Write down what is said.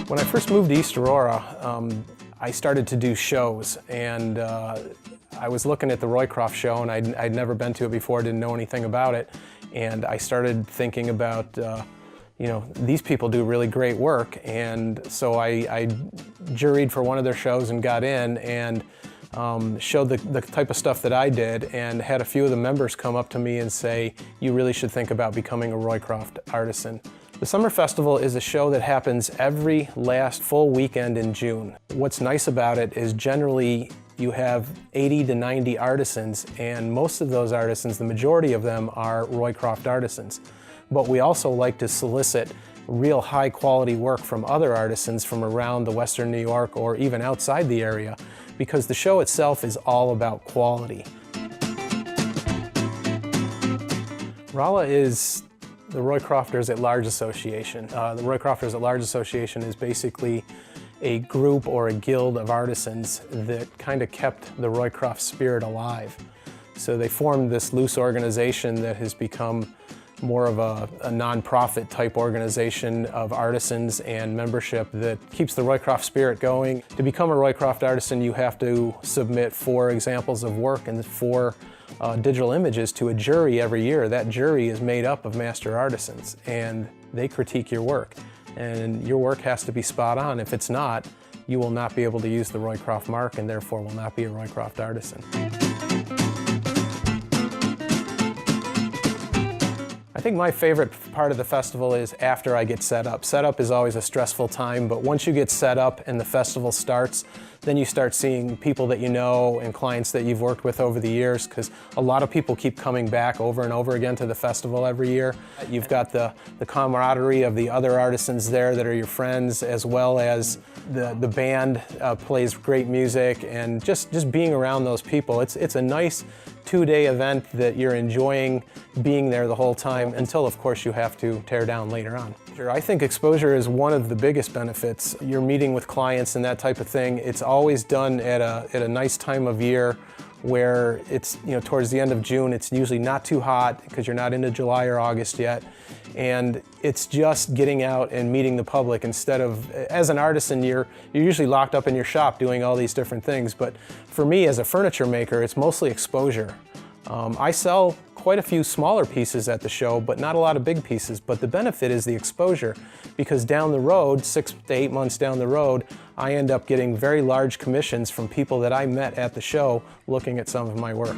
When I first moved to East Aurora, I started to do shows, and I was looking at the Roycroft show, and I'd never been to it before, didn't know anything about it, and I started thinking about, you know, these people do really great work, and so I juried for one of their shows and got in, and showed the type of stuff that I did, and had a few of the members come up to me and say, you really should think about becoming a Roycroft artisan. The Summer Festival is a show that happens every last full weekend in June. What's nice about it is generally you have 80 to 90 artisans, and most of those artisans, the majority of them, are Roycroft artisans. But we also like to solicit real high quality work from other artisans from around the Western New York or even outside the area, because the show itself is all about quality. RALA is the Roycrofters at Large Association. The Roycrofters at Large Association is basically a group or a guild of artisans that kind of kept the Roycroft spirit alive. So they formed this loose organization that has become more of a non-profit type organization of artisans and membership that keeps the Roycroft spirit going. To become a Roycroft artisan, you have to submit 4 examples of work and 4 digital images to a jury every year. That jury is made up of master artisans, and they critique your work. And your work has to be spot on. If it's not, you will not be able to use the Roycroft mark and therefore will not be a Roycroft artisan. I think my favorite part of the festival is after I get set up. Setup is always a stressful time, but once you get set up and the festival starts, then you start seeing people that you know and clients that you've worked with over the years, because a lot of people keep coming back over and over again to the festival every year. You've got the camaraderie of the other artisans there that are your friends, as well as the band plays great music, and just being around those people. It's a nice 2-day event that you're enjoying being there the whole time, until of course you have to tear down later on. I think exposure is one of the biggest benefits. You're meeting with clients and that type of thing. It's always done at a nice time of year where it's, you know, towards the end of June. It's usually not too hot because you're not into July or August yet. And it's just getting out and meeting the public instead of, as an artisan, you're usually locked up in your shop doing all these different things. But for me as a furniture maker, it's mostly exposure. I sell quite a few smaller pieces at the show, but not a lot of big pieces. But the benefit is the exposure, because down the road, 6 to 8 months down the road, I end up getting very large commissions from people that I met at the show looking at some of my work.